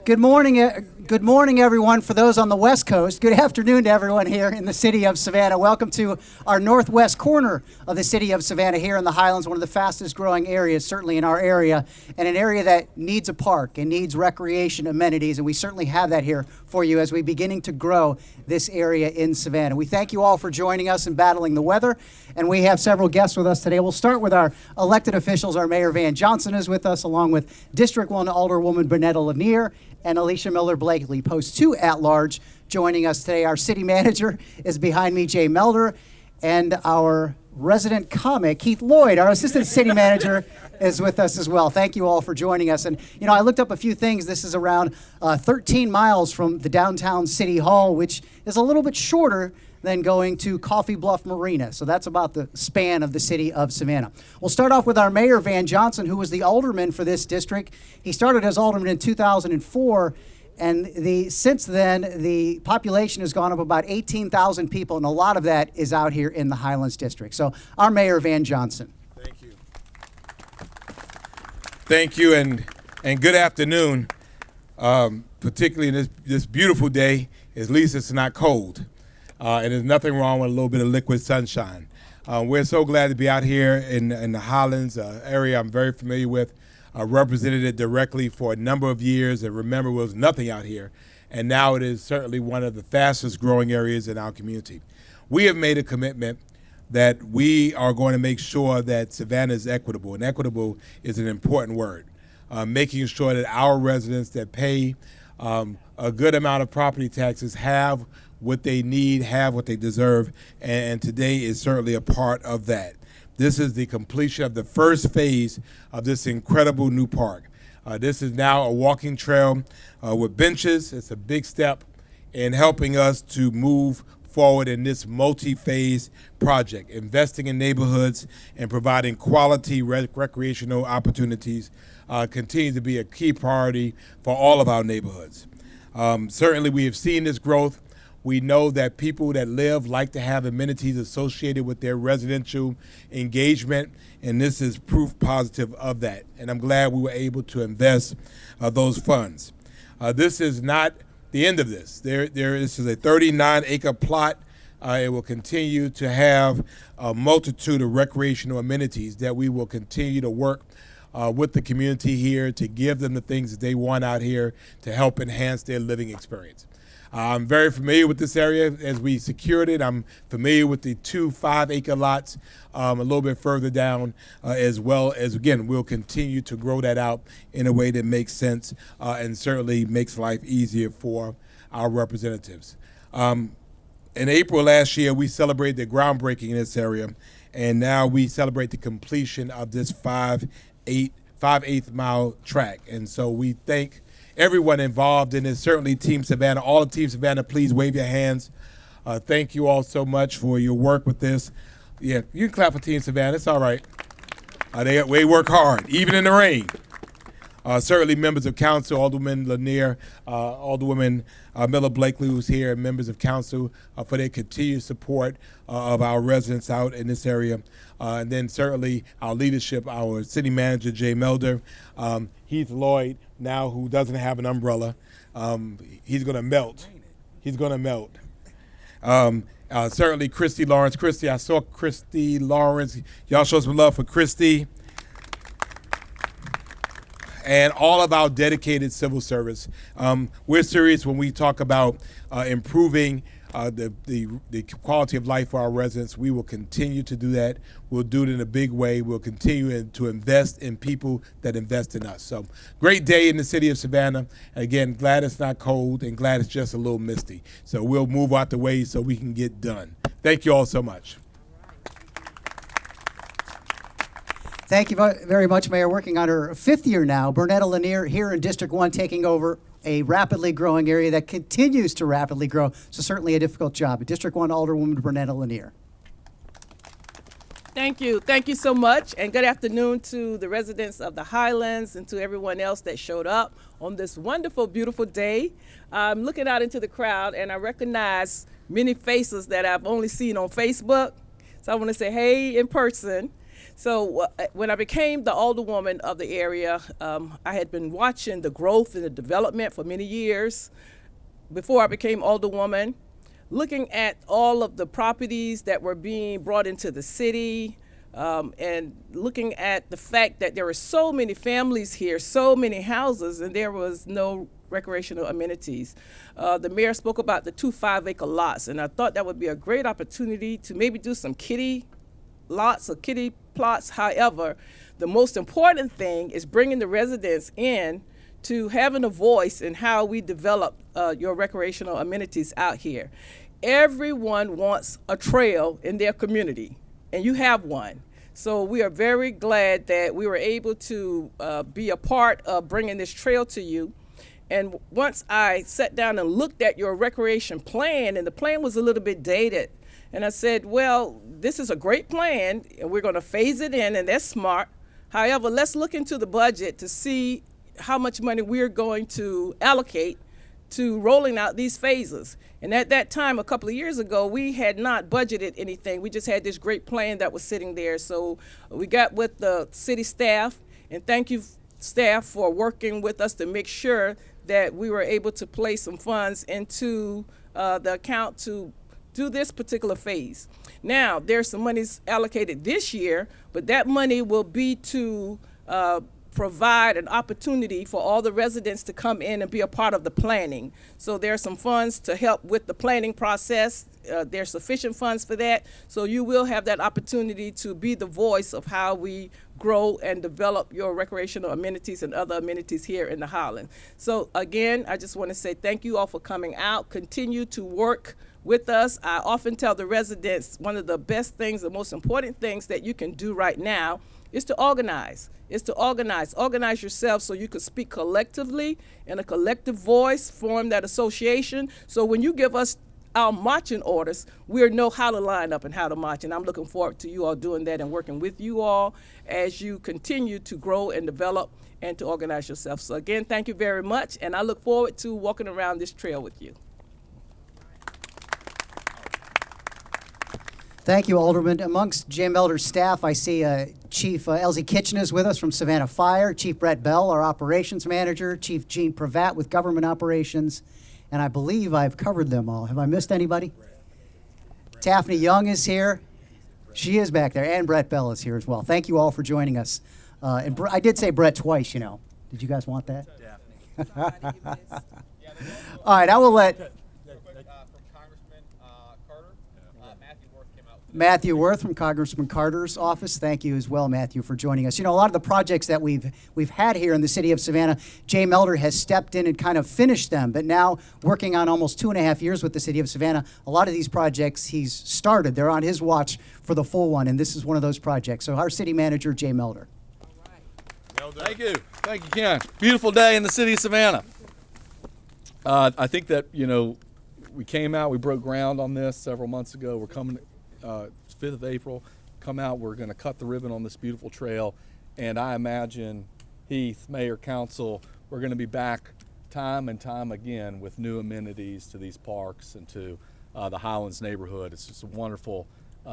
Good morning, everyone. For those on the West Coast, good afternoon to everyone here in the city of Savannah. Welcome to our northwest corner of the city of Savannah here in the Highlands, one of the fastest growing areas, certainly in our area, and an area that needs a park and needs recreation amenities, and we certainly have that here for you as we're beginning to grow this area in Savannah. We thank you all for joining us and battling the weather, and we have several guests with us today. We'll start with our elected officials. Our Mayor Van Johnson is with us, along with District 1 Alderwoman Bernetta Lanier and Alicia Miller-Blakely, Post 2 at-large, joining us today. Our city manager is behind me, Jay Melder, and our resident comic, Keith Lloyd, our assistant city manager, is with us as well. Thank you all for joining us. And, you know, I looked up a few things. This is around 13 miles from the downtown city hall, which is a little bit shorter than going to Coffee Bluff Marina. So that's about the span of the city of Savannah. We'll start off with our Mayor, Van Johnson, who was the alderman for this district. He started as alderman in 2004, and since then, the population has gone up about 18,000 people, and a lot of that is out here in the Highlands District. So our Mayor, Van Johnson. Thank you. Thank you, and good afternoon, particularly in this beautiful day. At least it's not cold. And there's nothing wrong with a little bit of liquid sunshine. We're so glad to be out here in the Highlands area I'm very familiar with. I represented it directly for a number of years, and remember, there was nothing out here. And now it is certainly one of the fastest growing areas in our community. We have made a commitment that we are going to make sure that Savannah is equitable, and equitable is an important word. Making sure that our residents that pay a good amount of property taxes have what they need, have what they deserve, and today is certainly a part of that. This is the completion of the first phase of this incredible new park. This is now a walking trail with benches. It's a big step in helping us to move forward in this multi-phase project, investing in neighborhoods and providing quality recreational opportunities continues to be a key priority for all of our neighborhoods. Certainly we have seen this growth. We know that people that live like to have amenities associated with their residential engagement, and this is proof positive of that. And I'm glad we were able to invest those funds. This is not the end of this. This is a 39-acre plot. It will continue to have a multitude of recreational amenities that we will continue to work with the community here to give them the things that they want out here to help enhance their living experience. I'm very familiar with this area as we secured it. I'm familiar with the 2 5-acre lots a little bit further down, as well as, again, we'll continue to grow that out in a way that makes sense and certainly makes life easier for our representatives. In April last year, we celebrated the groundbreaking in this area, and now we celebrate the completion of this 5/8 mile track. And so we thank everyone involved in this, certainly Team Savannah. All of Team Savannah, please wave your hands. Thank you all so much for your work with this. Yeah, you can clap for Team Savannah. It's all right. They work hard, even in the rain. Certainly members of council, Alderwoman Lanier, Alderwoman Miller-Blakely, who's here, and members of council for their continued support of our residents out in this area. And then certainly our leadership, our city manager, Jay Melder, Heath Lloyd, now who doesn't have an umbrella. He's going to melt. He's going to melt. Certainly Christy Lawrence. Christy, I saw Christy Lawrence. Y'all show some love for Christy. And all of our dedicated civil service. We're serious when we talk about improving the quality of life for our residents. We will continue to do that. We'll do it in a big way. We'll continue to invest in people that invest in us. So great day in the city of Savannah. Again, glad it's not cold and glad it's just a little misty. So we'll move out the way so we can get done. Thank you all so much. Thank you very much, Mayor. Working on her 5th year now, Bernetta Lanier here in District 1, taking over a rapidly growing area that continues to rapidly grow. So certainly a difficult job. District 1 Alderwoman Bernetta Lanier. Thank you. Thank you so much. And good afternoon to the residents of the Highlands and to everyone else that showed up on this wonderful, beautiful day. I'm looking out into the crowd and I recognize many faces that I've only seen on Facebook. So I want to say hey in person. So when I became the alderwoman of the area, I had been watching the growth and the development for many years before I became alderwoman, looking at all of the properties that were being brought into the city, and looking at the fact that there were so many families here, so many houses, and there was no recreational amenities. The mayor spoke about the 2 5-acre lots, and I thought that would be a great opportunity to maybe do some kiddie lots or kiddie plots. However, the most important thing is bringing the residents in to having a voice in how we develop your recreational amenities out here. Everyone wants a trail in their community, and you have one. So we are very glad that we were able to be a part of bringing this trail to you. And once I sat down and looked at your recreation plan, and the plan was a little bit dated, and I said, well, this is a great plan, and we're going to phase it in, and that's smart. However, let's look into the budget to see how much money we're going to allocate to rolling out these phases. And at that time, a couple of years ago, we had not budgeted anything. We just had this great plan that was sitting there. So we got with the city staff, and thank you, staff, for working with us to make sure that we were able to place some funds into the account to do this particular phase. Now, there's some monies allocated this year, but that money will be to provide an opportunity for all the residents to come in and be a part of the planning. So there are some funds to help with the planning process. There's sufficient funds for that. So you will have that opportunity to be the voice of how we grow and develop your recreational amenities and other amenities here in the Highlands. So again, I just want to say thank you all for coming out. Continue to work with us. I often tell the residents one of the best things, the most important things that you can do right now is to organize. Organize yourself so you can speak collectively in a collective voice, form that association. So when you give us our marching orders, we'll know how to line up and how to march. And I'm looking forward to you all doing that and working with you all as you continue to grow and develop and to organize yourself. So again, thank you very much. And I look forward to walking around this trail with you. Thank you, Alderman. Amongst Jay Melder's staff, I see Chief Elsie Kitchen is with us from Savannah Fire, Chief Brett Bell, our operations manager, Chief Gene Pravat with government operations, and I believe I've covered them all. Have I missed anybody? Taffany Young is here. She is back there, and Brett Bell is here as well. Thank you all for joining us. And I did say Brett twice, you know. Did you guys want that? All right, I will let Matthew Worth from Congressman Carter's office. Thank you as well, Matthew, for joining us. You know, a lot of the projects that we've had here in the city of Savannah, Jay Melder has stepped in and kind of finished them, but now working on almost 2.5 years with the city of Savannah, a lot of these projects he's started. They're on his watch for the full one, and this is one of those projects. So our city manager, Jay Melder. Well done. Thank you. Thank you, Ken. Beautiful day in the city of Savannah. I think that, you know, we came out, we broke ground on this several months ago. We're coming 5th of April, come out, we're going to cut the ribbon on this beautiful trail, and I imagine Heath, Mayor, Council, we're going to be back time and time again with new amenities to these parks and to the Highlands neighborhood. It's just a wonderful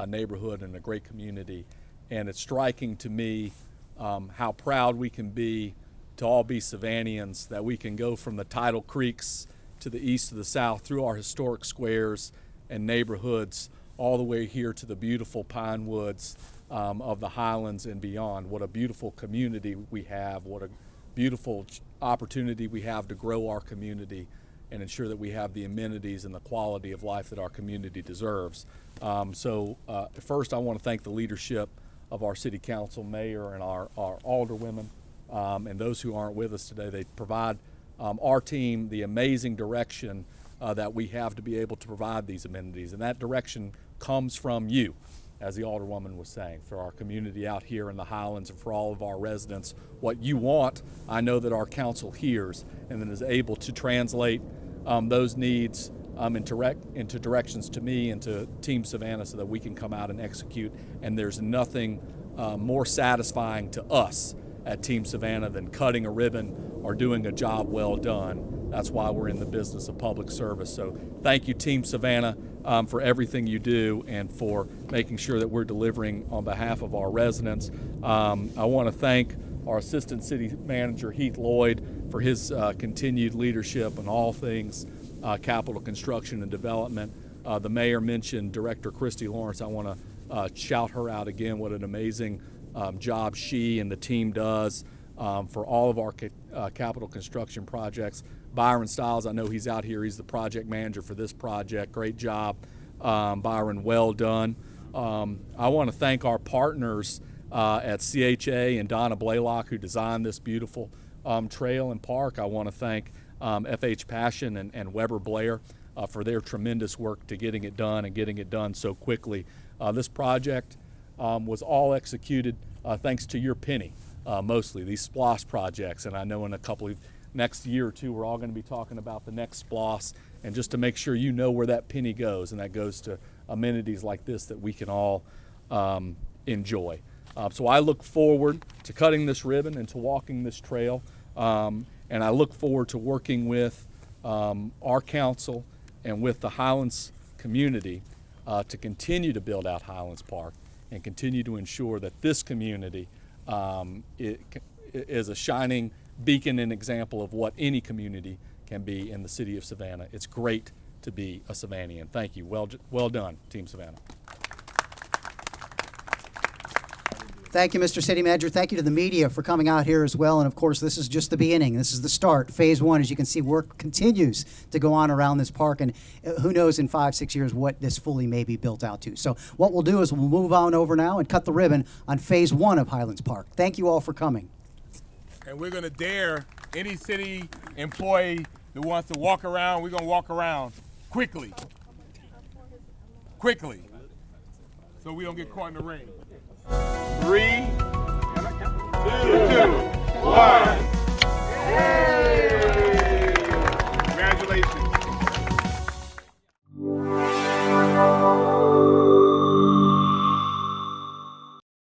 neighborhood and a great community, and it's striking to me how proud we can be to all be Savannians, that we can go from the tidal creeks to the east to the south through our historic squares and neighborhoods all the way here to the beautiful pine woods of the Highlands and beyond. What a beautiful community we have. What a beautiful opportunity we have to grow our community and ensure that we have the amenities and the quality of life that our community deserves. First, I want to thank the leadership of our city council, mayor, and our alderwomen, and those who aren't with us today. They provide our team the amazing direction that we have to be able to provide these amenities, and that direction comes from you, as the alderwoman was saying, for our community out here in the Highlands and for all of our residents. What you want, I know that our council hears and then is able to translate those needs into directions to me and to Team Savannah so that we can come out and execute. And there's nothing more satisfying to us at Team Savannah than cutting a ribbon or doing a job well done. That's why we're in the business of public service. So thank you, Team Savannah. for everything you do and for making sure that we're delivering on behalf of our residents. I want to thank our Assistant City Manager, Heath Lloyd, for his continued leadership on all things capital construction and development. The mayor mentioned Director Christy Lawrence. I want to shout her out again. What an amazing job she and the team does for all of our capital construction projects. Byron Stiles, I know he's out here. He's the project manager for this project. Great job, Byron. Well done. I want to thank our partners at CHA and Donna Blaylock, who designed this beautiful trail and park. I want to thank FH Paschen and Weber Blair for their tremendous work to getting it done and getting it done so quickly. This project was all executed thanks to your penny, mostly, these SPLOST projects. And I know in a couple of next year or two, we're all going to be talking about the next SPLOST, and just to make sure you know where that penny goes, and that goes to amenities like this that we can all enjoy. So I look forward to cutting this ribbon and to walking this trail, and I look forward to working with our council and with the Highlands community to continue to build out Highlands Park and continue to ensure that this community is a shining beacon and example of what any community can be in the city of Savannah. It's great to be a Savannian. Thank you. Well done, Team Savannah. Thank you, Mr. City Manager. Thank you to the media for coming out here as well. And of course, this is just the beginning. This is the start. Phase 1, as you can see, work continues to go on around this park. And who knows in 5-6 years what this fully may be built out to. So what we'll do is we'll move on over now and cut the ribbon on Phase 1 of Highlands Park. Thank you all for coming. And we're going to dare any city employee that wants to walk around, we're going to walk around quickly. Quickly. So we don't get caught in the rain. 3,